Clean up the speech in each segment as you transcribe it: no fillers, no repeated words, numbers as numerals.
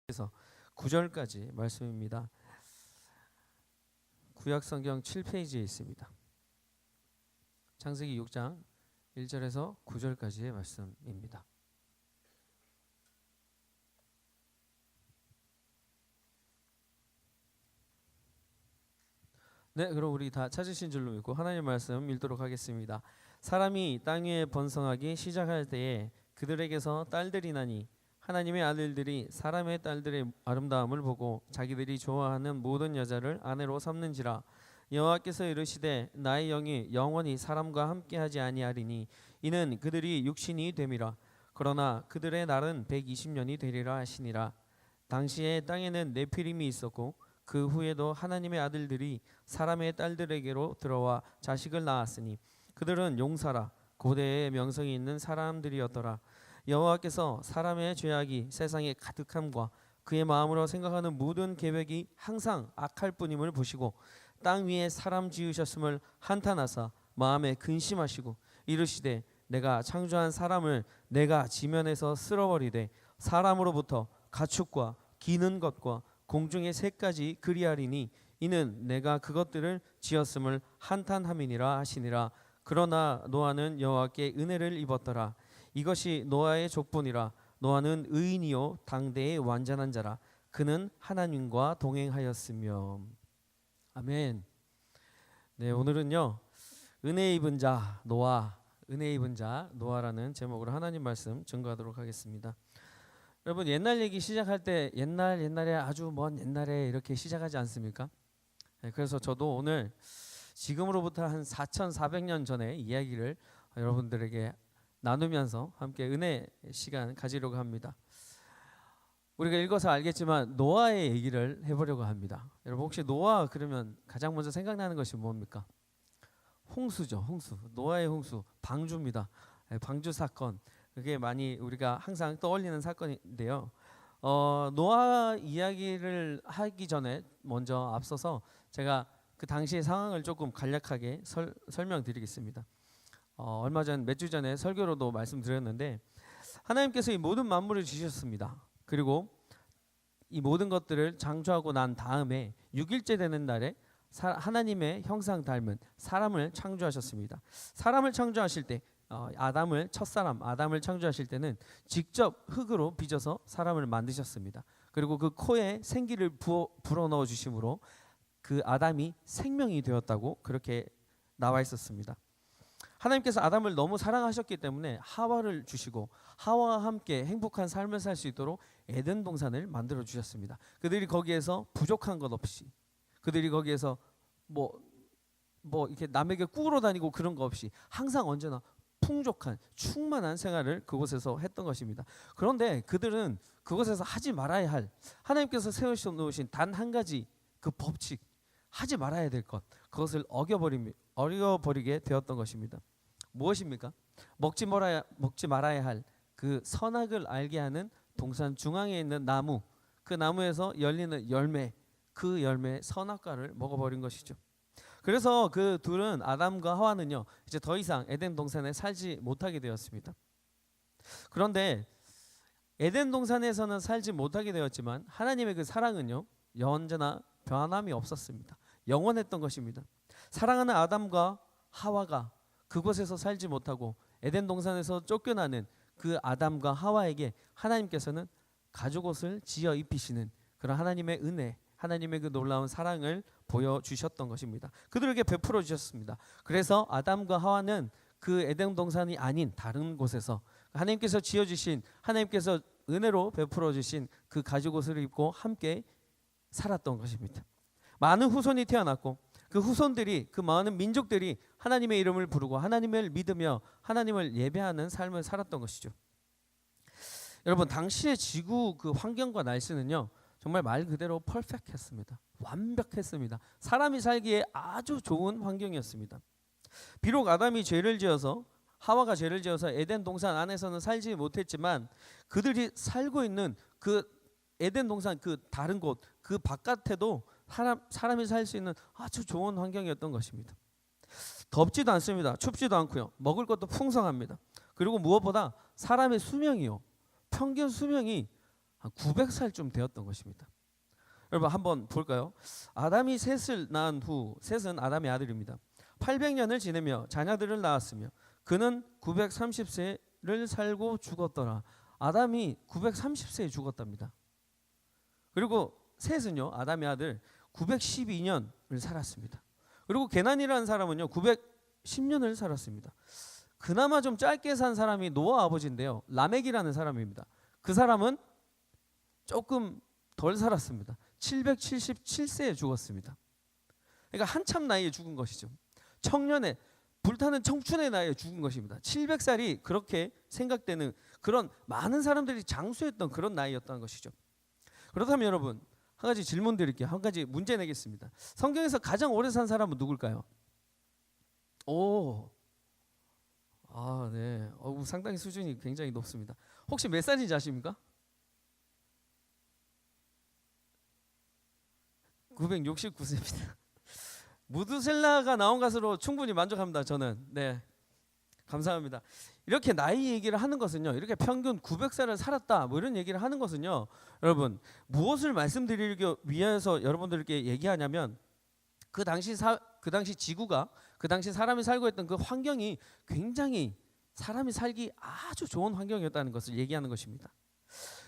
그래서 9절까지 말씀입니다. 구약성경 7페이지에 있습니다. 창세기 6장 1절에서 9절까지의 말씀입니다. 네, 그럼 우리 다 찾으신 줄로 믿고 하나님 말씀 읽도록 하겠습니다. 사람이 땅 위에 번성하기 시작할 때에 그들에게서 딸들이 나니 하나님의 아들들이 사람의 딸들의 아름다움을 보고 자기들이 좋아하는 모든 여자를 아내로 삼는지라. 여호와께서 이르시되 나의 영이 영원히 사람과 함께하지 아니하리니 이는 그들이 육신이 됨이라. 그러나 그들의 날은 120년이 되리라 하시니라. 당시에 땅에는 네피림이 있었고 그 후에도 하나님의 아들들이 사람의 딸들에게로 들어와 자식을 낳았으니 그들은 용사라 고대의 명성이 있는 사람들이었더라. 여호와께서 사람의 죄악이 세상에 가득함과 그의 마음으로 생각하는 모든 계획이 항상 악할 뿐임을 보시고 땅 위에 사람 지으셨음을 한탄하사 마음에 근심하시고 이르시되 내가 창조한 사람을 내가 지면에서 쓸어버리되 사람으로부터 가축과 기는 것과 공중의 새까지 그리하리니 이는 내가 그것들을 지었음을 한탄함이니라 하시니라. 그러나 노아는 여호와께 은혜를 입었더라. 이것이 노아의 족본이라. 노아는 의인이요 당대의 완전한 자라. 그는 하나님과 동행하였으며. 아멘. 네, 오늘은요 은혜 입은 자 노아, 은혜 입은 자 노아라는 제목으로 하나님 말씀 증거하도록 하겠습니다. 여러분, 옛날 얘기 시작할 때 옛날에 아주 먼 옛날에 이렇게 시작하지 않습니까? 네, 그래서 저도 오늘 지금으로부터 한 4,400년 전의 이야기를 여러분들에게 나누면서 함께 은혜 시간 가지려고 합니다. 우리가 읽어서 알겠지만 노아의 얘기를 해보려고 합니다. 여러분, 혹시 노아 그러면 가장 먼저 생각나는 것이 뭡니까? 홍수죠. 홍수. 노아의 홍수, 방주입니다. 방주 사건. 그게 많이 우리가 항상 떠올리는 사건인데요. 노아 이야기를 하기 전에 먼저 앞서서 제가 그 당시의 상황을 조금 간략하게 설명드리겠습니다. 얼마 전 몇 주 전에 설교로도 말씀드렸는데 하나님께서 이 모든 만물을 지으셨습니다. 그리고 이 모든 것들을 창조하고 난 다음에 6일째 되는 날에 하나님의 형상 닮은 사람을 창조하셨습니다. 사람을 창조하실 때 첫사람 아담을 창조하실 때는 직접 흙으로 빚어서 사람을 만드셨습니다. 그리고 그 코에 생기를 불어넣어 주심으로 그 아담이 생명이 되었다고 그렇게 나와 있었습니다. 하나님께서 아담을 너무 사랑하셨기 때문에 하와를 주시고 하와와 함께 행복한 삶을 살 수 있도록 에덴 동산을 만들어 주셨습니다. 그들이 거기에서 부족한 것 없이, 그들이 거기에서 뭐 이렇게 남에게 꾸러 다니고 그런 거 없이 항상 언제나 풍족한 충만한 생활을 그곳에서 했던 것입니다. 그런데 그들은 그곳에서 하지 말아야 할, 하나님께서 세우셔 놓으신 단 한 가지 그 법칙, 하지 말아야 될 것, 그것을 어겨버리게 되었던 것입니다. 무엇입니까? 먹지 말아야 할 그 선악을 알게 하는 동산 중앙에 있는 나무, 그 나무에서 열리는 열매, 그 열매 선악과를 먹어버린 것이죠. 그래서 그 둘은, 아담과 하와는요 이제 더 이상 에덴 동산에 살지 못하게 되었습니다. 그런데 에덴 동산에서는 살지 못하게 되었지만 하나님의 그 사랑은요 언제나 변함이 없었습니다. 영원했던 것입니다. 사랑하는 아담과 하와가 그곳에서 살지 못하고 에덴 동산에서 쫓겨나는 그 아담과 하와에게 하나님께서는 가죽옷을 지어 입히시는 그런 하나님의 은혜, 하나님의 그 놀라운 사랑을 보여주셨던 것입니다. 그들에게 베풀어 주셨습니다. 그래서 아담과 하와는 그 에덴 동산이 아닌 다른 곳에서 하나님께서 지어주신, 하나님께서 은혜로 베풀어 주신 그 가죽옷을 입고 함께 살았던 것입니다. 많은 후손이 태어났고 그 후손들이, 그 많은 민족들이 하나님의 이름을 부르고 하나님을 믿으며 하나님을 예배하는 삶을 살았던 것이죠. 여러분, 당시의 지구 그 환경과 날씨는요 정말 말 그대로 퍼펙트했습니다. 완벽했습니다. 사람이 살기에 아주 좋은 환경이었습니다. 비록 아담이 죄를 지어서, 하와가 죄를 지어서 에덴 동산 안에서는 살지 못했지만 그들이 살고 있는 그 에덴 동산 그 다른 곳, 그 바깥에도 사람이 살 수 있는 아주 좋은 환경이었던 것입니다. 덥지도 않습니다. 춥지도 않고요. 먹을 것도 풍성합니다. 그리고 무엇보다 사람의 수명이요, 평균 수명이 한 900살쯤 되었던 것입니다. 여러분 한번 볼까요? 아담이 셋을 낳은 후, 셋은 아담의 아들입니다. 800년을 지내며 자녀들을 낳았으며 그는 930세를 살고 죽었더라. 아담이 930세에 죽었답니다. 그리고 셋은요, 아담의 아들 912년을 살았습니다. 그리고 게난이라는 사람은요 910년을 살았습니다. 그나마 좀 짧게 산 사람이 노아 아버지인데요, 라멕이라는 사람입니다. 그 사람은 조금 덜 살았습니다. 777세에 죽었습니다. 그러니까 한참 나이에 죽은 것이죠. 청년의 불타는 청춘의 나이에 죽은 것입니다. 700살이 그렇게 생각되는 그런 많은 사람들이 장수했던 그런 나이였다는 것이죠. 그렇다면 여러분 한 가지 질문 드릴게요. 한 가지 문제 내겠습니다. 성경에서 가장 오래 산 사람은 누굴까요? 네. 상당히 수준이 굉장히 높습니다. 혹시 몇 살인지 아십니까? 969세입니다. 무드셀라가 나온 것으로 충분히 만족합니다. 저는. 네, 감사합니다. 이렇게 나이 얘기를 하는 것은요, 이렇게 평균 900살을 살았다 뭐 이런 얘기를 하는 것은요, 여러분 무엇을 말씀드리기 위해서 여러분들께 얘기하냐면 그 당시 지구가, 그 당시 사람이 살고 있던 그 환경이 굉장히 사람이 살기 아주 좋은 환경이었다는 것을 얘기하는 것입니다.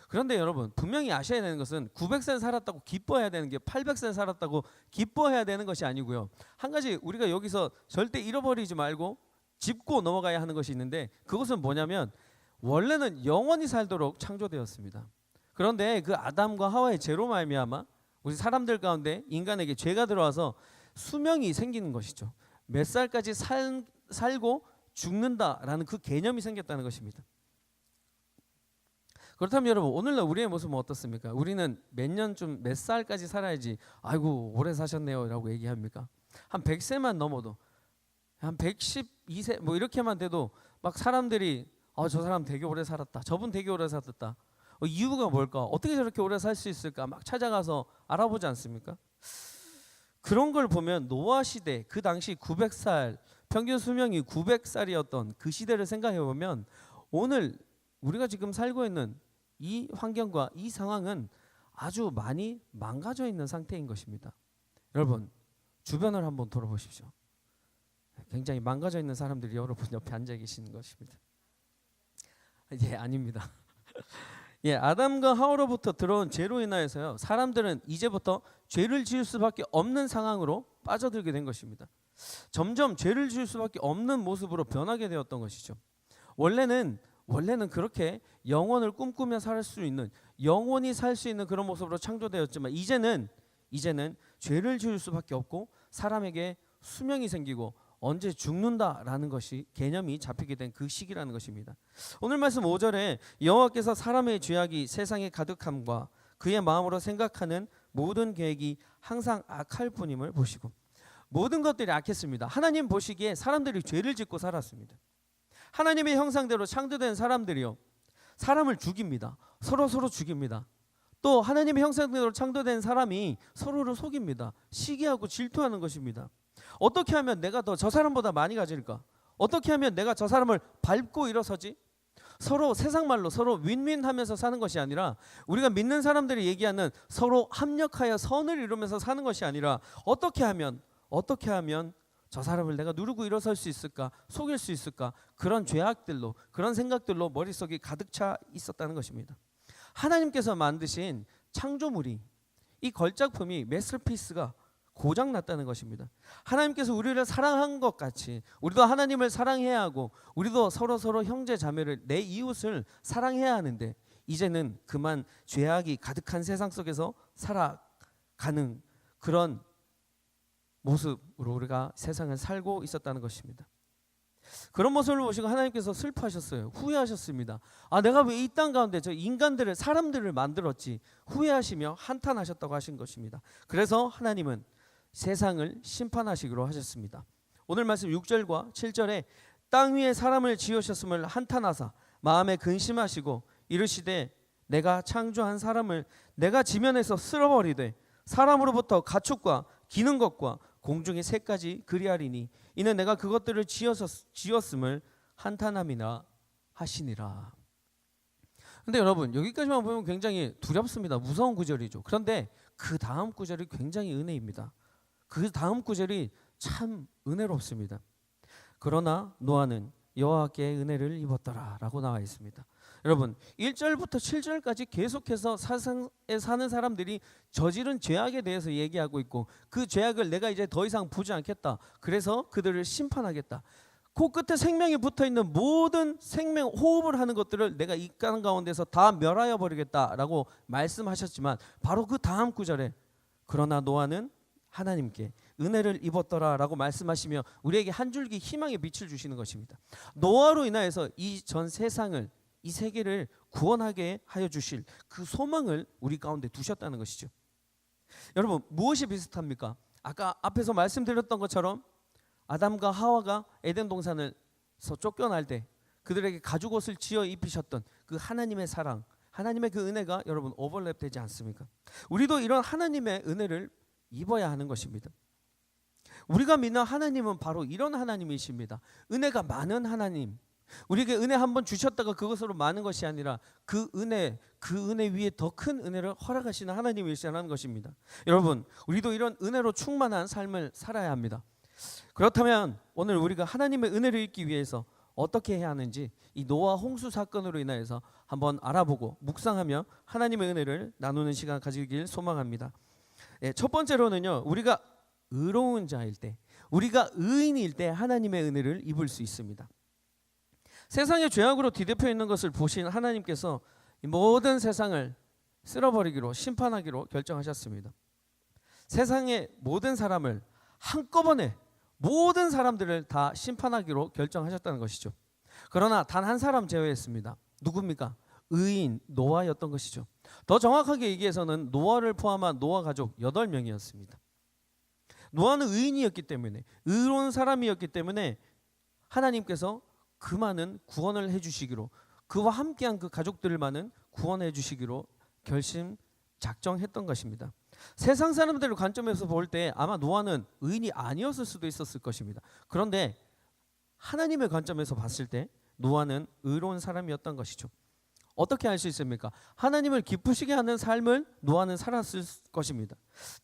그런데 여러분 분명히 아셔야 되는 것은 900살 살았다고 기뻐해야 되는 게 800살 살았다고 기뻐해야 되는 것이 아니고요. 한 가지 우리가 여기서 절대 잃어버리지 말고 짚고 넘어가야 하는 것이 있는데, 그것은 뭐냐면 원래는 영원히 살도록 창조되었습니다. 그런데 그 아담과 하와의 죄로 말미암아 우리 사람들 가운데 인간에게 죄가 들어와서 수명이 생기는 것이죠. 몇 살까지 살고 죽는다라는 그 개념이 생겼다는 것입니다. 그렇다면 여러분 오늘날 우리의 모습은 어떻습니까? 우리는 몇 살까지 살아야지 아이고 오래 사셨네요 라고 얘기합니까? 한 100세만 넘어도, 한 112세 뭐 이렇게만 돼도 막 사람들이 저 사람 되게 오래 살았다, 저분 되게 오래 살았다, 이유가 뭘까? 어떻게 저렇게 오래 살 수 있을까? 막 찾아가서 알아보지 않습니까? 그런 걸 보면 노아 시대, 그 당시 900살, 평균 수명이 900살이었던 그 시대를 생각해 보면 오늘 우리가 지금 살고 있는 이 환경과 이 상황은 아주 많이 망가져 있는 상태인 것입니다. 여러분 주변을 한번 돌아보십시오. 굉장히 망가져 있는 사람들이 여러분 옆에 앉아 계시는 것입니다. 아닙니다. 아담과 하와로부터 들어온 죄로 인하여서요, 사람들은 이제부터 죄를 지을 수밖에 없는 상황으로 빠져들게 된 것입니다. 점점 죄를 지을 수밖에 없는 모습으로 변하게 되었던 것이죠. 원래는 그렇게 영원을 꿈꾸며 살 수 있는, 영원히 살 수 있는 그런 모습으로 창조되었지만 이제는 죄를 지을 수밖에 없고 사람에게 수명이 생기고 언제 죽는다라는 것이 개념이 잡히게 된 그 시기라는 것입니다. 오늘 말씀 5절에 여호와께서 사람의 죄악이 세상에 가득함과 그의 마음으로 생각하는 모든 계획이 항상 악할 뿐임을 보시고, 모든 것들이 악했습니다. 하나님 보시기에 사람들이 죄를 짓고 살았습니다. 하나님의 형상대로 창조된 사람들이요, 사람을 죽입니다. 서로 죽입니다. 또 하나님의 형상대로 창조된 사람이 서로를 속입니다. 시기하고 질투하는 것입니다. 어떻게 하면 내가 더 저 사람보다 많이 가질까? 어떻게 하면 내가 저 사람을 밟고 일어서지? 서로 세상 말로 서로 윈윈하면서 사는 것이 아니라, 우리가 믿는 사람들이 얘기하는 서로 합력하여 선을 이루면서 사는 것이 아니라 어떻게 하면 저 사람을 내가 누르고 일어설 수 있을까? 속일 수 있을까? 그런 죄악들로, 그런 생각들로 머릿속이 가득 차 있었다는 것입니다. 하나님께서 만드신 창조물이, 이 걸작품이, 메스터피스가 고장났다는 것입니다. 하나님께서 우리를 사랑한 것 같이 우리도 하나님을 사랑해야 하고, 우리도 서로 형제 자매를, 내 이웃을 사랑해야 하는데 이제는 그만 죄악이 가득한 세상 속에서 살아가는 그런 모습으로 우리가 세상을 살고 있었다는 것입니다. 그런 모습을 보시고 하나님께서 슬퍼하셨어요. 후회하셨습니다. 내가 왜 이 땅 가운데 저 인간들을, 사람들을 만들었지, 후회하시며 한탄하셨다고 하신 것입니다. 그래서 하나님은 세상을 심판하시기로 하셨습니다. 오늘 말씀 6절과 7절에 땅 위에 사람을 지으셨음을 한탄하사 마음에 근심하시고 이르시되 내가 창조한 사람을 내가 지면에서 쓸어버리되 사람으로부터 가축과 기는 것과 공중의 새까지 그리하리니 이는 내가 그것들을 지었음을 한탄함이나 하시니라. 근데 여러분 여기까지만 보면 굉장히 두렵습니다. 무서운 구절이죠. 그런데 그 다음 구절이 굉장히 은혜입니다. 그 다음 구절이 참 은혜롭습니다. 그러나 노아는 여호와께 은혜를 입었더라라고 나와 있습니다. 여러분 1절부터 7절까지 계속해서 세상에 사는 사람들이 저지른 죄악에 대해서 얘기하고 있고 그 죄악을 내가 이제 더 이상 보지 않겠다. 그래서 그들을 심판하겠다. 그 끝에 생명이 붙어있는 모든 생명 호흡을 하는 것들을 내가 이 땅 가운데서 다 멸하여 버리겠다라고 말씀하셨지만 바로 그 다음 구절에 그러나 노아는 하나님께 은혜를 입었더라라고 말씀하시며 우리에게 한 줄기 희망의 빛을 주시는 것입니다. 노아로 인하여서 이 전 세상을 이 세계를 구원하게 하여 주실 그 소망을 우리 가운데 두셨다는 것이죠. 여러분 무엇이 비슷합니까? 아까 앞에서 말씀드렸던 것처럼 아담과 하와가 에덴 동산에서 쫓겨날 때 그들에게 가죽옷을 지어 입히셨던 그 하나님의 사랑, 하나님의 그 은혜가 여러분 오버랩되지 않습니까? 우리도 이런 하나님의 은혜를 입어야 하는 것입니다. 우리가 믿는 하나님은 바로 이런 하나님이십니다. 은혜가 많은 하나님. 우리에게 은혜 한번 주셨다가 그것으로 많은 것이 아니라 그 은혜 위에 더 큰 은혜를 허락하시는 하나님이시라는 것입니다. 여러분 우리도 이런 은혜로 충만한 삶을 살아야 합니다. 그렇다면 오늘 우리가 하나님의 은혜를 잊기 위해서 어떻게 해야 하는지 이 노아 홍수 사건으로 인하여서 한번 알아보고 묵상하며 하나님의 은혜를 나누는 시간 가지길 소망합니다. 첫 번째로는요, 우리가 의로운 자일 때, 우리가 의인일 때 하나님의 은혜를 입을 수 있습니다. 세상의 죄악으로 뒤덮여 있는 것을 보신 하나님께서 모든 세상을 쓸어버리기로 심판하기로 결정하셨습니다. 세상의 모든 사람을 한꺼번에 모든 사람들을 다 심판하기로 결정하셨다는 것이죠. 그러나 단 한 사람 제외했습니다. 누굽니까? 의인 노아였던 것이죠. 더 정확하게 얘기해서는 노아를 포함한 노아 가족 8명이었습니다. 노아는 의인이었기 때문에 의로운 사람이었기 때문에 하나님께서 그 많은 구원을 해주시기로 그와 함께한 그 가족들만은 구원해 주시기로 작정했던 것입니다. 세상 사람들의 관점에서 볼 때 아마 노아는 의인이 아니었을 수도 있었을 것입니다. 그런데 하나님의 관점에서 봤을 때 노아는 의로운 사람이었던 것이죠. 어떻게 알 수 있습니까? 하나님을 기쁘시게 하는 삶을 노아는 살았을 것입니다.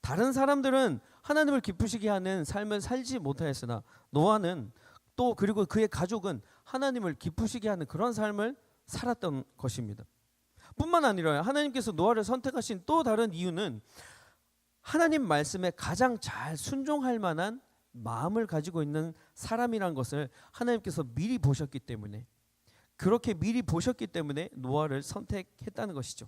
다른 사람들은 하나님을 기쁘시게 하는 삶을 살지 못하였으나 노아는 또 그리고 그의 가족은 하나님을 기쁘시게 하는 그런 삶을 살았던 것입니다. 뿐만 아니라 하나님께서 노아를 선택하신 또 다른 이유는 하나님 말씀에 가장 잘 순종할 만한 마음을 가지고 있는 사람이란 것을 하나님께서 미리 보셨기 때문에 그렇게 미리 보셨기 때문에 노아를 선택했다는 것이죠.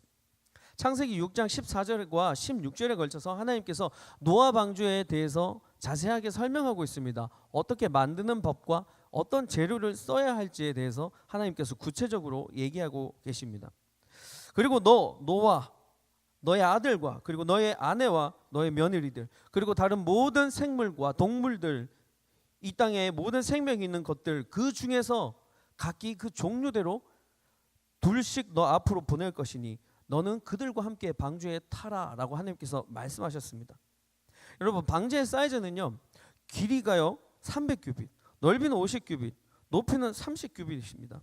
창세기 6장 14절과 16절에 걸쳐서 하나님께서 노아 방주에 대해서 자세하게 설명하고 있습니다. 어떻게 만드는 법과 어떤 재료를 써야 할지에 대해서 하나님께서 구체적으로 얘기하고 계십니다. 그리고 노아, 너의 아들과 그리고 너의 아내와 너의 며느리들 그리고 다른 모든 생물과 동물들 이 땅에 모든 생명이 있는 것들 그 중에서 각기 그 종류대로 둘씩 너 앞으로 보낼 것이니 너는 그들과 함께 방주에 타라라고 하나님께서 말씀하셨습니다. 여러분 방주의 사이즈는요 길이가요 300규빗 넓이는 50규빗 높이는 30규빗입니다.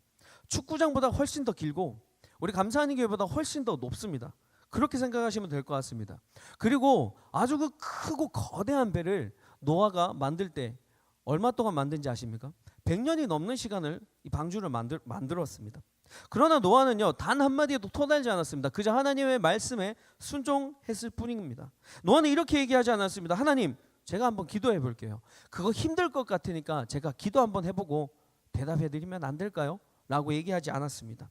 축구장보다 훨씬 더 길고 우리 감사하는 교회보다 훨씬 더 높습니다. 그렇게 생각하시면 될 것 같습니다. 그리고 아주 그 크고 거대한 배를 노아가 만들 때 얼마 동안 만든지 아십니까? 100년이 넘는 시간을 이 방주를 만들었습니다. 그러나 노아는요 단 한마디에도 토달지 않았습니다. 그저 하나님의 말씀에 순종했을 뿐입니다. 노아는 이렇게 얘기하지 않았습니다. 하나님 제가 한번 기도해 볼게요. 그거 힘들 것 같으니까 제가 기도 한번 해보고 대답해 드리면 안 될까요? 라고 얘기하지 않았습니다.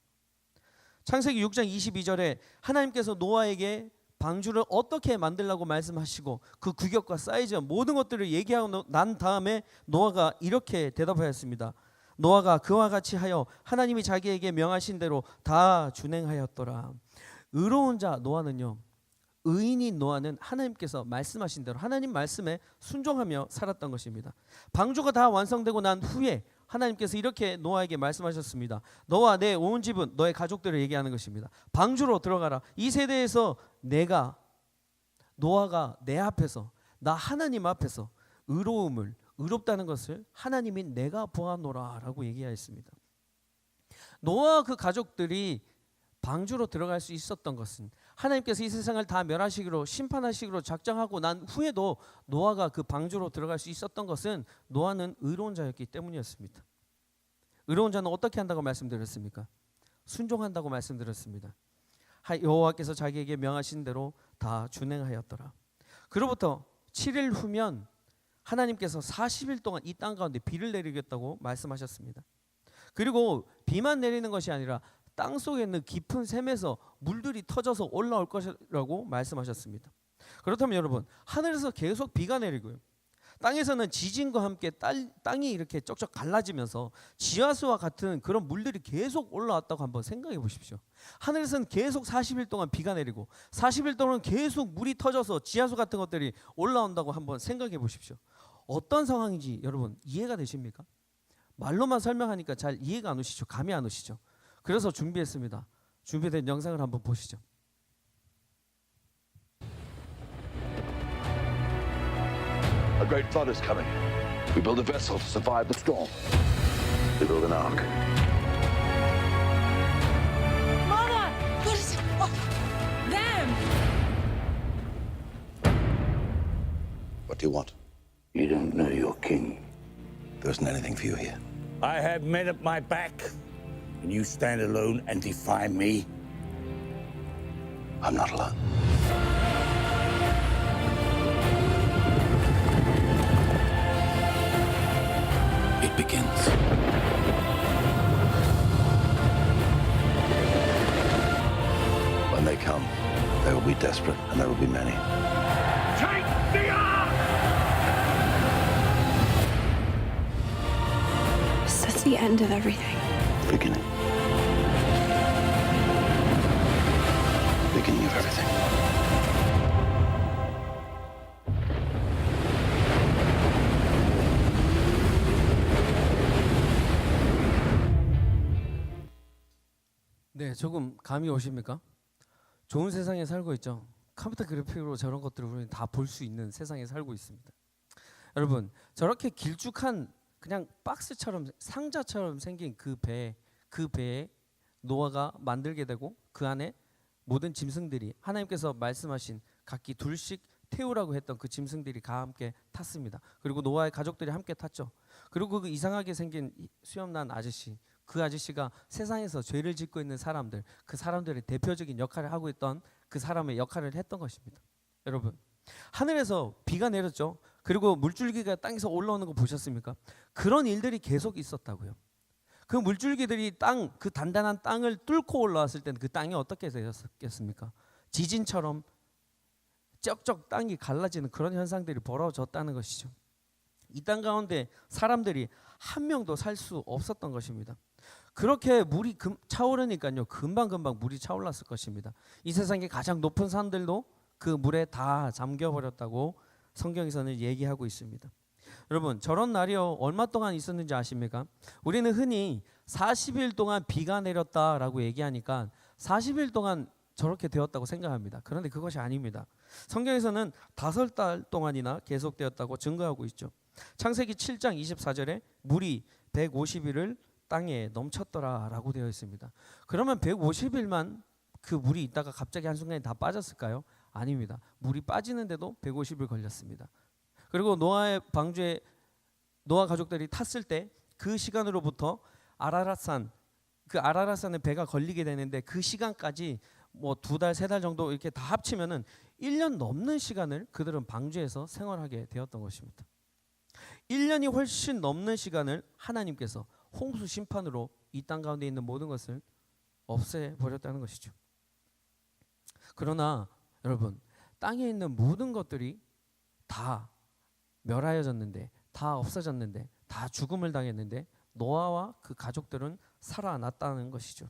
창세기 6장 22절에 하나님께서 노아에게 방주를 어떻게 만들라고 말씀하시고 그 규격과 사이즈 모든 것들을 얘기하고 난 다음에 노아가 이렇게 대답하였습니다. 노아가 그와 같이 하여 하나님이 자기에게 명하신 대로 다 준행하였더라. 의로운 자 노아는요 의인인 노아는 하나님께서 말씀하신 대로 하나님 말씀에 순종하며 살았던 것입니다. 방주가 다 완성되고 난 후에 하나님께서 이렇게 노아에게 말씀하셨습니다. 너와 내 온 집은 너의 가족들을 얘기하는 것입니다. 방주로 들어가라. 이 세대에서 노아가 내 앞에서 나 하나님 앞에서 의롭다는 것을 하나님인 내가 보아노라 라고 얘기하였습니다. 노아와 그 가족들이 방주로 들어갈 수 있었던 것은 하나님께서 이 세상을 다 멸하시기로 심판하시기로 작정하고 난 후에도 노아가 그 방주로 들어갈 수 있었던 것은 노아는 의로운 자였기 때문이었습니다. 의로운 자는 어떻게 한다고 말씀드렸습니까? 순종한다고 말씀드렸습니다. 여호와께서 자기에게 명하신 대로 다 준행하였더라. 그로부터 7일 후면 하나님께서 40일 동안 이 땅 가운데 비를 내리겠다고 말씀하셨습니다. 그리고 비만 내리는 것이 아니라 땅 속에 있는 깊은 샘에서 물들이 터져서 올라올 것이라고 말씀하셨습니다. 그렇다면 여러분, 하늘에서 계속 비가 내리고요, 땅에서는 지진과 함께 땅이 이렇게 쩍쩍 갈라지면서 지하수와 같은 그런 물들이 계속 올라왔다고 한번 생각해 보십시오. 하늘에서는 계속 40일 동안 비가 내리고 40일 동안 계속 물이 터져서 지하수 같은 것들이 올라온다고 한번 생각해 보십시오. 어떤 상황인지 여러분 이해가 되십니까? 말로만 설명하니까 잘 이해가 안 오시죠? 감이 안 오시죠? 그래서 준비했습니다. 준비된 영상을 한번 보시죠. A great flood is coming. We build a vessel to survive the storm. We build an ark. Mama! What is it? What? Them! What do you want? You don't know your king. There isn't anything for you here. I have men at my back, and you stand alone and defy me? I'm not alone. It begins. When they come, they will be desperate, and there will be many. Take the ark! Is this the end of everything? Beginning. Beginning of everything. 네, 조금 감이 오십니까? 좋은 세상에 살고 있죠. 컴퓨터 그래픽으로 저런 것들을 우리는 다 볼 수 있는 세상에 살고 있습니다. 여러분, 저렇게 길쭉한 그냥 박스처럼 상자처럼 생긴 그 배에 노아가 만들게 되고 그 안에 모든 짐승들이 하나님께서 말씀하신 각기 둘씩 태우라고 했던 그 짐승들이 다 함께 탔습니다. 그리고 노아의 가족들이 함께 탔죠. 그리고 그 이상하게 생긴 수염난 아저씨, 그 아저씨가 세상에서 죄를 짓고 있는 사람들, 그 사람들의 대표적인 역할을 하고 있던 그 사람의 역할을 했던 것입니다. 여러분, 하늘에서 비가 내렸죠. 그리고 물줄기가 땅에서 올라오는 거 보셨습니까? 그런 일들이 계속 있었다고요. 그 물줄기들이 그 단단한 땅을 뚫고 올라왔을 때는 그 땅이 어떻게 되었겠습니까? 지진처럼 쩍쩍 땅이 갈라지는 그런 현상들이 벌어졌다는 것이죠. 이 땅 가운데 사람들이 한 명도 살 수 없었던 것입니다. 그렇게 물이 차오르니까요, 금방금방 물이 차올랐을 것입니다. 이 세상의 가장 높은 산들도 그 물에 다 잠겨버렸다고 성경에서는 얘기하고 있습니다. 여러분, 저런 날이 얼마 동안 있었는지 아십니까? 우리는 흔히 40일 동안 비가 내렸다라고 얘기하니까 40일 동안 저렇게 되었다고 생각합니다. 그런데 그것이 아닙니다. 성경에서는 5달 동안이나 계속되었다고 증거하고 있죠. 창세기 7장 24절에 물이 150일을 땅에 넘쳤더라라고 되어 있습니다. 그러면 150일만 그 물이 있다가 갑자기 한순간에 다 빠졌을까요? 아닙니다. 물이 빠지는데도 150일 걸렸습니다. 그리고 노아의 방주에 노아 가족들이 탔을 때 그 시간으로부터 아라랏산에 배가 걸리게 되는데 그 시간까지 뭐 2달, 3달 정도 이렇게 다 합치면은 1년 넘는 시간을 그들은 방주에서 생활하게 되었던 것입니다. 1년이 훨씬 넘는 시간을 하나님께서 홍수 심판으로 이 땅 가운데 있는 모든 것을 없애버렸다는 것이죠. 그러나 여러분, 땅에 있는 모든 것들이 다 멸하여졌는데, 다 없어졌는데, 다 죽음을 당했는데 노아와 그 가족들은 살아났다는 것이죠.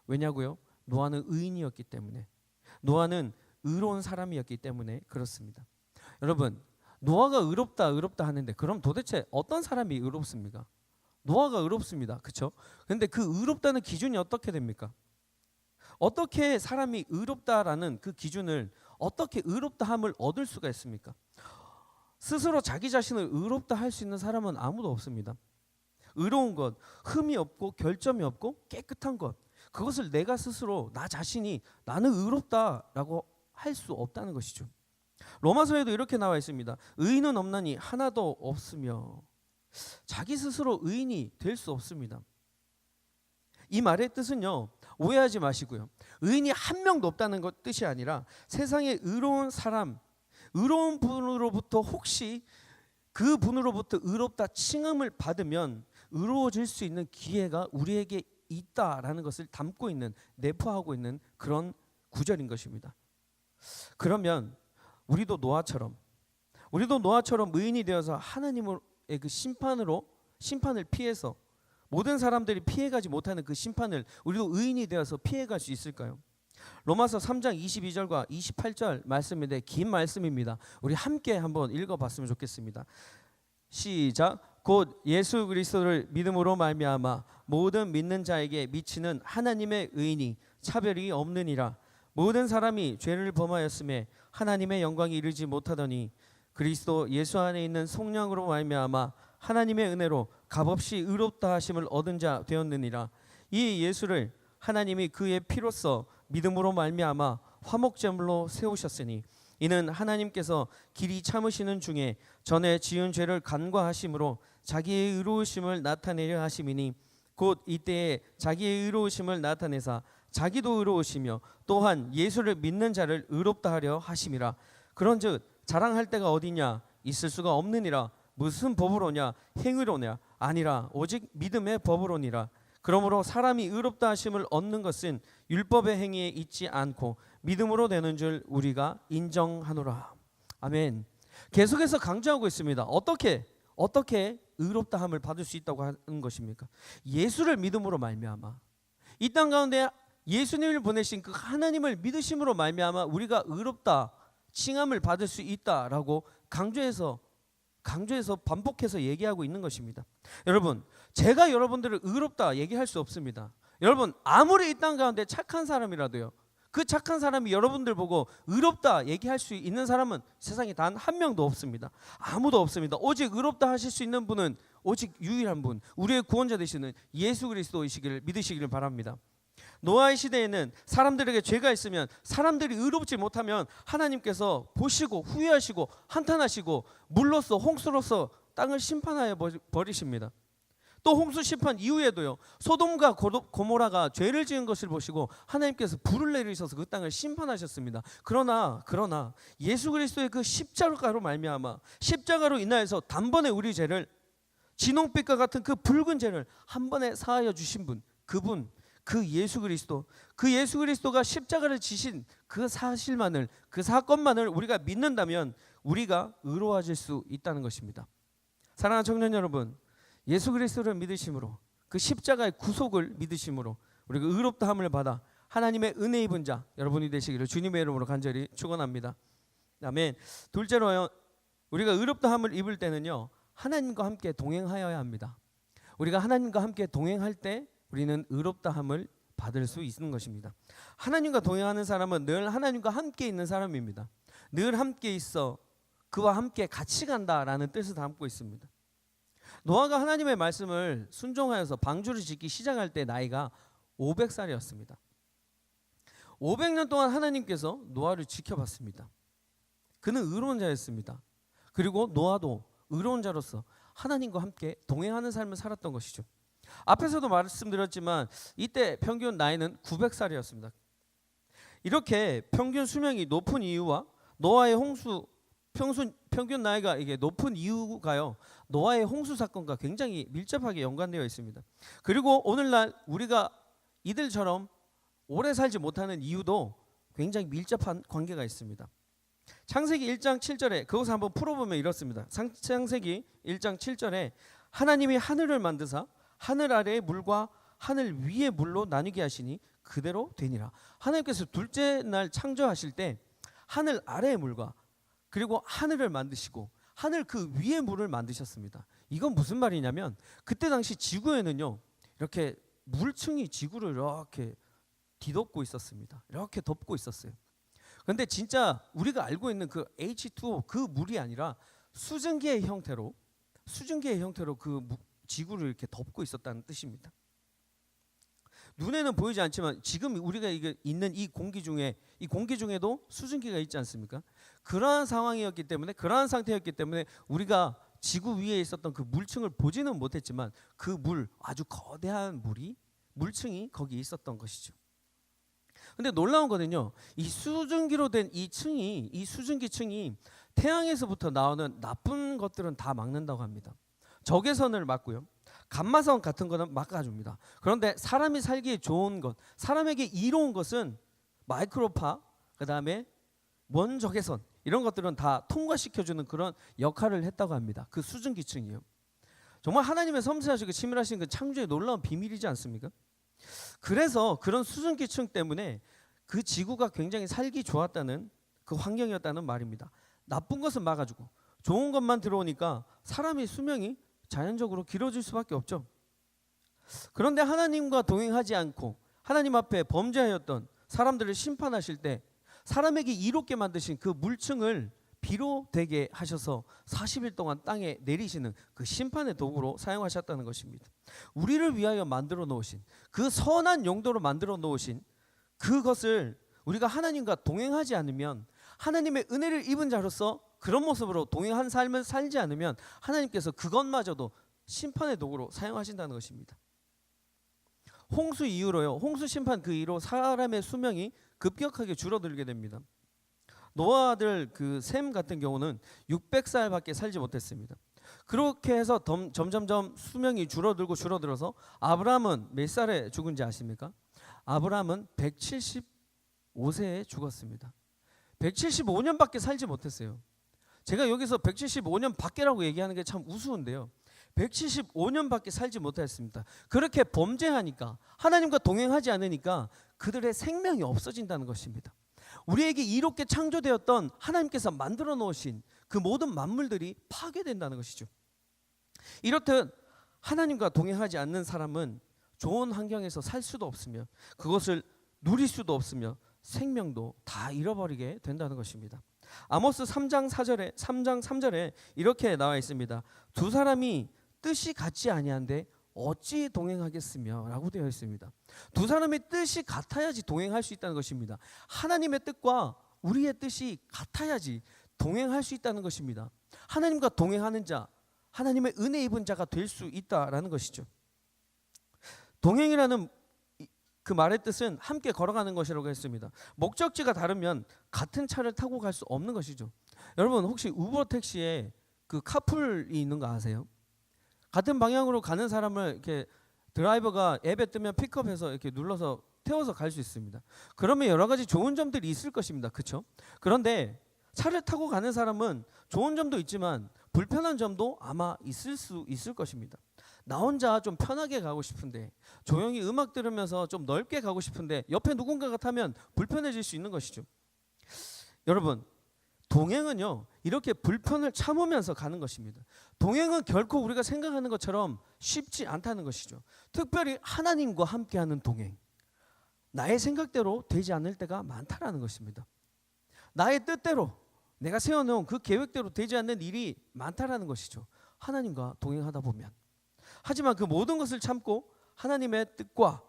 왜냐고요? 노아는 의인이었기 때문에, 노아는 의로운 사람이었기 때문에 그렇습니다. 여러분, 노아가 의롭다 하는데 그럼 도대체 어떤 사람이 의롭습니까? 노아가 의롭습니다. 그렇죠? 그런데 그 의롭다는 기준이 어떻게 됩니까? 어떻게 사람이 의롭다라는 그 기준을, 어떻게 의롭다함을 얻을 수가 있습니까? 스스로 자기 자신을 의롭다 할 수 있는 사람은 아무도 없습니다. 의로운 것, 흠이 없고 결점이 없고 깨끗한 것, 그것을 내가 스스로 나 자신이 나는 의롭다라고 할 수 없다는 것이죠. 로마서에도 이렇게 나와 있습니다. 의인은 없나니 하나도 없으며 자기 스스로 의인이 될 수 없습니다. 이 말의 뜻은요, 오해하지 마시고요. 의인이 한 명도 없다는 것 뜻이 아니라 세상에 의로운 사람, 의로운 분으로부터 혹시 그 분으로부터 의롭다 칭함을 받으면 의로워질 수 있는 기회가 우리에게 있다라는 것을 담고 있는, 내포하고 있는 그런 구절인 것입니다. 그러면 우리도 노아처럼 의인이 되어서 하나님의 그 심판을 피해서 모든 사람들이 피해가지 못하는 그 심판을 우리도 의인이 되어서 피해갈 수 있을까요? 로마서 3장 22절과 28절 말씀인데 긴 말씀입니다. 우리 함께 한번 읽어봤으면 좋겠습니다. 시작. 곧 예수 그리스도를 믿음으로 말미암아 모든 믿는 자에게 미치는 하나님의 의인이 차별이 없느니라. 모든 사람이 죄를 범하였음에 하나님의 영광이 이르지 못하더니 그리스도 예수 안에 있는 성령으로 말미암아 하나님의 은혜로 값없이 의롭다 하심을 얻은 자 되었느니라. 이 예수를 하나님이 그의 피로써 믿음으로 말미암아 화목제물로 세우셨으니 이는 하나님께서 길이 참으시는 중에 전에 지은 죄를 간과하심으로 자기의 의로우심을 나타내려 하심이니 곧 이때에 자기의 의로우심을 나타내사 자기도 의로우시며 또한 예수를 믿는 자를 의롭다 하려 하심이라. 그런즉 자랑할 데가 어디냐? 있을 수가 없느니라. 무슨 법으로냐? 행위로냐? 아니라 오직 믿음의 법으로니라. 그러므로 사람이 의롭다 하심을 얻는 것은 율법의 행위에 있지 않고 믿음으로 되는 줄 우리가 인정하노라. 아멘. 계속해서 강조하고 있습니다. 어떻게 의롭다함을 받을 수 있다고 하는 것입니까? 예수를 믿음으로 말미암아 이 땅 가운데 예수님을 보내신 그 하나님을 믿으심으로 말미암아 우리가 의롭다 칭함을 받을 수 있다라고 강조해서 반복해서 얘기하고 있는 것입니다. 여러분, 제가 여러분들을 의롭다 얘기할 수 없습니다. 여러분, 아무리 이 땅 가운데 착한 사람이라도요, 그 착한 사람이 여러분들 보고 의롭다 얘기할 수 있는 사람은 세상에 단 한 명도 없습니다. 아무도 없습니다. 오직 의롭다 하실 수 있는 분은 오직 유일한 분, 우리의 구원자 되시는 예수 그리스도이시기를 믿으시기를 바랍니다. 노아의 시대에는 사람들에게 죄가 있으면 사람들이 의롭지 못하면 하나님께서 보시고 후회하시고 한탄하시고 물로써 홍수로서 땅을 심판하여 버리십니다. 또 홍수 심판 이후에도요, 소돔과 고모라가 죄를 지은 것을 보시고 하나님께서 불을 내리셔서 그 땅을 심판하셨습니다. 그러나 예수 그리스도의 그 십자가로 말미암아 십자가로 인하여서 단번에 우리 죄를, 진홍빛과 같은 그 붉은 죄를 한 번에 사하여 주신 분, 그분, 그 예수 그리스도가 십자가를 지신 그 사실만을, 그 사건만을 우리가 믿는다면 우리가 의로워질 수 있다는 것입니다. 사랑하는 청년 여러분, 예수 그리스도를 믿으심으로, 그 십자가의 구속을 믿으심으로 우리가 의롭다함을 받아 하나님의 은혜 입은 자 여러분이 되시기를 주님의 이름으로 간절히 축원합니다. 아멘. 둘째로요, 우리가 의롭다함을 입을 때는요, 하나님과 함께 동행하여야 합니다. 우리가 하나님과 함께 동행할 때 우리는 의롭다함을 받을 수 있는 것입니다. 하나님과 동행하는 사람은 늘 하나님과 함께 있는 사람입니다. 늘 함께 있어 그와 함께 같이 간다라는 뜻을 담고 있습니다. 노아가 하나님의 말씀을 순종하여서 방주를 짓기 시작할 때 나이가 500살이었습니다. 500년 동안 하나님께서 노아를 지켜봤습니다. 그는 의로운 자였습니다. 그리고 노아도 의로운 자로서 하나님과 함께 동행하는 삶을 살았던 것이죠. 앞에서도 말씀드렸지만 이때 평균 나이는 900살이었습니다. 이렇게 평균 수명이 높은 이유와 노아의 홍수 평균 나이가 이게 높은 이유가요, 노아의 홍수 사건과 굉장히 밀접하게 연관되어 있습니다. 그리고 오늘날 우리가 이들처럼 오래 살지 못하는 이유도 굉장히 밀접한 관계가 있습니다. 창세기 1장 7절에 그것을 한번 풀어보면 이렇습니다. 창세기 1장 7절에 하나님이 하늘을 만드사 하늘 아래의 물과 하늘 위의 물로 나뉘게 하시니 그대로 되니라. 하나님께서 둘째 날 창조하실 때 하늘 아래의 물과 그리고 하늘을 만드시고 하늘 그 위의 물을 만드셨습니다. 이건 무슨 말이냐면 그때 당시 지구에는요, 이렇게 물층이 지구를 이렇게 뒤덮고 있었습니다. 이렇게 덮고 있었어요. 그런데 진짜 우리가 알고 있는 그 H2O 그 물이 아니라 수증기의 형태로 그 지구를 이렇게 덮고 있었다는 뜻입니다. 눈에는 보이지 않지만 지금 우리가 있는 이 공기 중에도 수증기가 있지 않습니까? 그러한 상황이었기 때문에, 그러한 상태였기 때문에 우리가 지구 위에 있었던 그 물층을 보지는 못했지만 그 아주 거대한 물층이 거기 있었던 것이죠. 근데 놀라운 거는요, 이 수증기로 된 이 수증기층이 태양에서부터 나오는 나쁜 것들은 다 막는다고 합니다. 적외선을 막고요, 감마선 같은 거는 막아줍니다. 그런데 사람이 살기에 좋은 것, 사람에게 이로운 것은 마이크로파, 그 다음에 원적외선, 이런 것들은 다 통과시켜주는 그런 역할을 했다고 합니다. 그 수증기층이요. 정말 하나님의 섬세하시고 치밀하신 그 창조의 놀라운 비밀이지 않습니까? 그래서 그런 수증기층 때문에 그 지구가 굉장히 살기 좋았다는 그 환경이었다는 말입니다. 나쁜 것은 막아주고 좋은 것만 들어오니까 사람의 수명이 자연적으로 길어질 수밖에 없죠. 그런데 하나님과 동행하지 않고 하나님 앞에 범죄하였던 사람들을 심판하실 때 사람에게 이롭게 만드신 그 물층을 비로 되게 하셔서 40일 동안 땅에 내리시는 그 심판의 도구로 사용하셨다는 것입니다. 우리를 위하여 만들어 놓으신, 그 선한 용도로 만들어 놓으신 그것을 우리가 하나님과 동행하지 않으면, 하나님의 은혜를 입은 자로서 그런 모습으로 동행한 삶을 살지 않으면 하나님께서 그것마저도 심판의 도구로 사용하신다는 것입니다. 홍수 이후로요, 홍수 심판 그 이후로 사람의 수명이 급격하게 줄어들게 됩니다. 노아 아들 그 셈 같은 경우는 600살밖에 살지 못했습니다. 그렇게 해서 점점점 수명이 줄어들어서 아브라함은 몇 살에 죽은지 아십니까? 아브라함은 175세에 죽었습니다. 175년밖에 살지 못했어요. 제가 여기서 175년 밖에라고 얘기하는 게 참 우스운데요, 175년밖에 살지 못했습니다. 그렇게 범죄하니까, 하나님과 동행하지 않으니까 그들의 생명이 없어진다는 것입니다. 우리에게 이롭게 창조되었던 하나님께서 만들어 놓으신 그 모든 만물들이 파괴된다는 것이죠. 이렇듯 하나님과 동행하지 않는 사람은 좋은 환경에서 살 수도 없으며 그것을 누릴 수도 없으며 생명도 다 잃어버리게 된다는 것입니다. 아모스 3장 3절에 이렇게 나와 있습니다. 두 사람이 뜻이 같지 아니한데 어찌 동행하겠으며 라고 되어 있습니다. 두 사람의 뜻이 같아야지 동행할 수 있다는 것입니다. 하나님의 뜻과 우리의 뜻이 같아야지 동행할 수 있다는 것입니다. 하나님과 동행하는 자, 하나님의 은혜 입은 자가 될 수 있다라는 것이죠. 동행이라는 그 말의 뜻은 함께 걸어가는 것이라고 했습니다. 목적지가 다르면 같은 차를 타고 갈 수 없는 것이죠. 여러분 혹시 우버 택시에 그 카풀이 있는 거 아세요? 같은 방향으로 가는 사람을 이렇게 드라이버가 앱에 뜨면 픽업해서 이렇게 눌러서 태워서 갈 수 있습니다. 그러면 여러 가지 좋은 점들이 있을 것입니다. 그렇죠? 그런데 차를 타고 가는 사람은 좋은 점도 있지만 불편한 점도 아마 있을 것입니다. 나 혼자 좀 편하게 가고 싶은데, 조용히 음악 들으면서 좀 넓게 가고 싶은데 옆에 누군가가 타면 불편해질 수 있는 것이죠. 여러분, 동행은요 이렇게 불편을 참으면서 가는 것입니다. 동행은 결코 우리가 생각하는 것처럼 쉽지 않다는 것이죠. 특별히 하나님과 함께하는 동행, 나의 생각대로 되지 않을 때가 많다라는 것입니다. 나의 뜻대로, 내가 세워놓은 그 계획대로 되지 않는 일이 많다라는 것이죠, 하나님과 동행하다 보면. 하지만 그 모든 것을 참고 하나님의 뜻과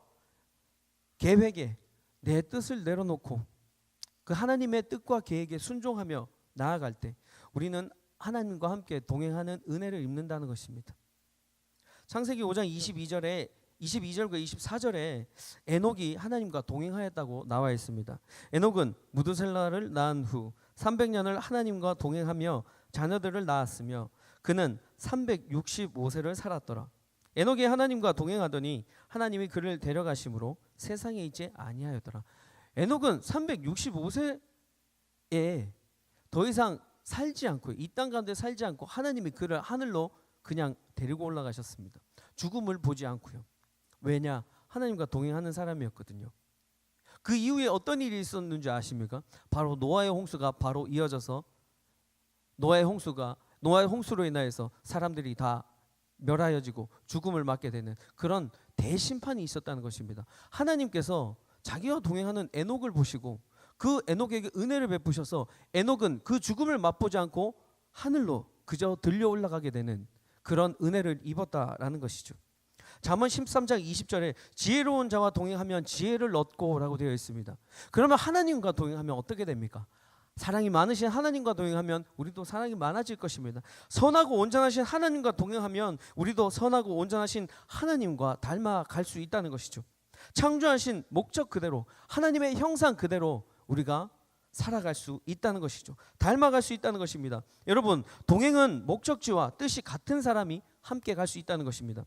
계획에 내 뜻을 내려놓고 그 하나님의 뜻과 계획에 순종하며 나아갈 때 우리는 하나님과 함께 동행하는 은혜를 입는다는 것입니다. 창세기 5장 22절과 24절에 에녹이 하나님과 동행하였다고 나와 있습니다. 에녹은 무드셀라를 낳은 후 300년을 하나님과 동행하며 자녀들을 낳았으며 그는 365세를 살았더라. 에녹이 하나님과 동행하더니 하나님이 그를 데려가심으로 세상에 있지 아니하였더라. 에녹은 365세에 더 이상 살지 않고, 이 땅 가운데 살지 않고 하나님이 그를 하늘로 그냥 데리고 올라가셨습니다. 죽음을 보지 않고요. 왜냐? 하나님과 동행하는 사람이었거든요. 그 이후에 어떤 일이 있었는지 아십니까? 바로 노아의 홍수가 바로 이어져서 노아의 홍수로 인하여서 사람들이 다 멸하여지고 죽음을 맞게 되는 그런 대심판이 있었다는 것입니다. 하나님께서 자기와 동행하는 에녹을 보시고 그 에녹에게 은혜를 베푸셔서 에녹은 그 죽음을 맛보지 않고 하늘로 그저 들려 올라가게 되는 그런 은혜를 입었다라는 것이죠. 잠언 13장 20절에 지혜로운 자와 동행하면 지혜를 얻고라고 되어 있습니다. 그러면 하나님과 동행하면 어떻게 됩니까? 사랑이 많으신 하나님과 동행하면 우리도 사랑이 많아질 것입니다. 선하고 온전하신 하나님과 동행하면 우리도 선하고 온전하신 하나님과 닮아갈 수 있다는 것이죠. 창조하신 목적 그대로 하나님의 형상 그대로 우리가 살아갈 수 있다는 것이죠. 닮아갈 수 있다는 것입니다. 여러분, 동행은 목적지와 뜻이 같은 사람이 함께 갈 수 있다는 것입니다.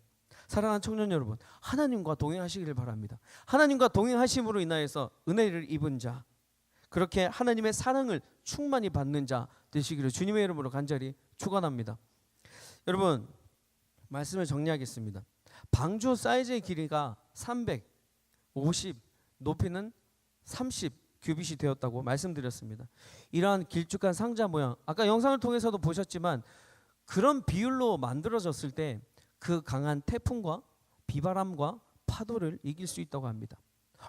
사랑하는 청년 여러분, 하나님과 동행하시기를 바랍니다. 하나님과 동행하심으로 인하여서 은혜를 입은 자, 그렇게 하나님의 사랑을 충만히 받는 자 되시기를 주님의 이름으로 간절히 축원합니다. 여러분, 말씀을 정리하겠습니다. 방주 사이즈의 길이가 350, 높이는 30 규빗이 되었다고 말씀드렸습니다. 이러한 길쭉한 상자 모양, 아까 영상을 통해서도 보셨지만 그런 비율로 만들어졌을 때 그 강한 태풍과 비바람과 파도를 이길 수 있다고 합니다.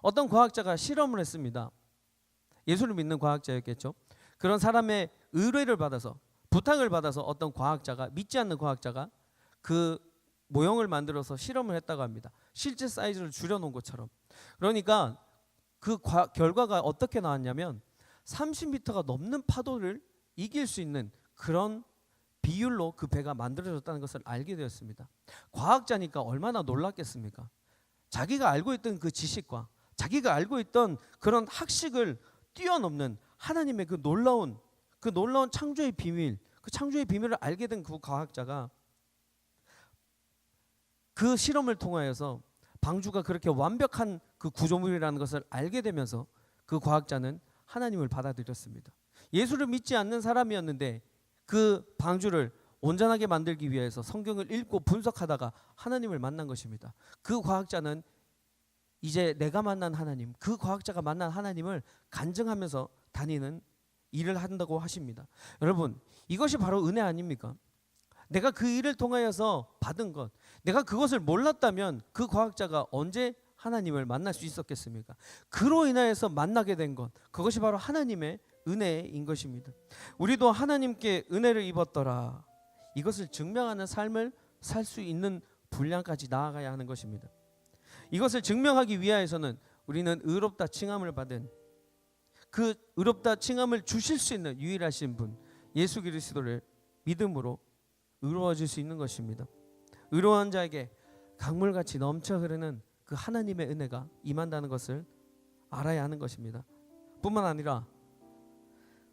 어떤 과학자가 실험을 했습니다. 예수를 믿는 과학자였겠죠. 그런 사람의 의뢰를 받아서, 부탁을 받아서 어떤 과학자가, 믿지 않는 과학자가 그 모형을 만들어서 실험을 했다고 합니다. 실제 사이즈를 줄여놓은 것처럼. 그러니까 그 결과가 어떻게 나왔냐면 30m가 넘는 파도를 이길 수 있는 그런 비율로 그 배가 만들어졌다는 것을 알게 되었습니다. 과학자니까 얼마나 놀랐겠습니까? 자기가 알고 있던 그 지식과 자기가 알고 있던 그런 학식을 뛰어넘는 하나님의 그 놀라운 창조의 비밀, 그 창조의 비밀을 알게 된 그 과학자가 그 실험을 통하여서 방주가 그렇게 완벽한 그 구조물이라는 것을 알게 되면서 그 과학자는 하나님을 받아들였습니다. 예수를 믿지 않는 사람이었는데 그 방주를 온전하게 만들기 위해서 성경을 읽고 분석하다가 하나님을 만난 것입니다. 그 과학자는 이제 내가 만난 하나님, 그 과학자가 만난 하나님을 간증하면서 다니는 일을 한다고 하십니다. 여러분, 이것이 바로 은혜 아닙니까? 내가 그 일을 통하여서 받은 것, 내가 그것을 몰랐다면 그 과학자가 언제 하나님을 만날 수 있었겠습니까? 그로 인하여서 만나게 된 것, 그것이 바로 하나님의 은혜인 것입니다. 우리도 하나님께 은혜를 입었더라, 이것을 증명하는 삶을 살 수 있는 분량까지 나아가야 하는 것입니다. 이것을 증명하기 위하여서는 우리는 의롭다 칭함을 받은, 그 의롭다 칭함을 주실 수 있는 유일하신 분 예수 그리스도를 믿음으로 의로워질 수 있는 것입니다. 의로운 자에게 강물같이 넘쳐 흐르는 그 하나님의 은혜가 임한다는 것을 알아야 하는 것입니다. 뿐만 아니라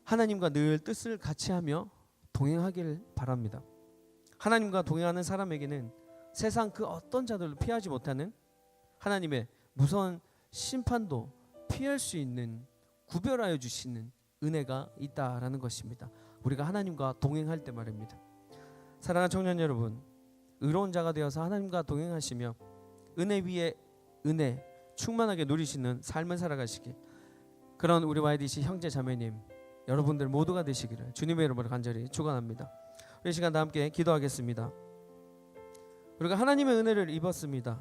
하나님과 늘 뜻을 같이 하며 동행하길 바랍니다. 하나님과 동행하는 사람에게는 세상 그 어떤 자들도 피하지 못하는 하나님의 무서운 심판도 피할 수 있는, 구별하여 주시는 은혜가 있다라는 것입니다. 우리가 하나님과 동행할 때 말입니다. 사랑하는 청년 여러분, 의로운 자가 되어서 하나님과 동행하시며 은혜 위에 은혜 충만하게 누리시는 삶을 살아가시길, 그런 우리 YDC 형제 자매님 여러분들 모두가 되시기를 주님의 이름으로 간절히 축원합니다. 우리 시간 다 함께 기도하겠습니다. 우리가 하나님의 은혜를 입었습니다.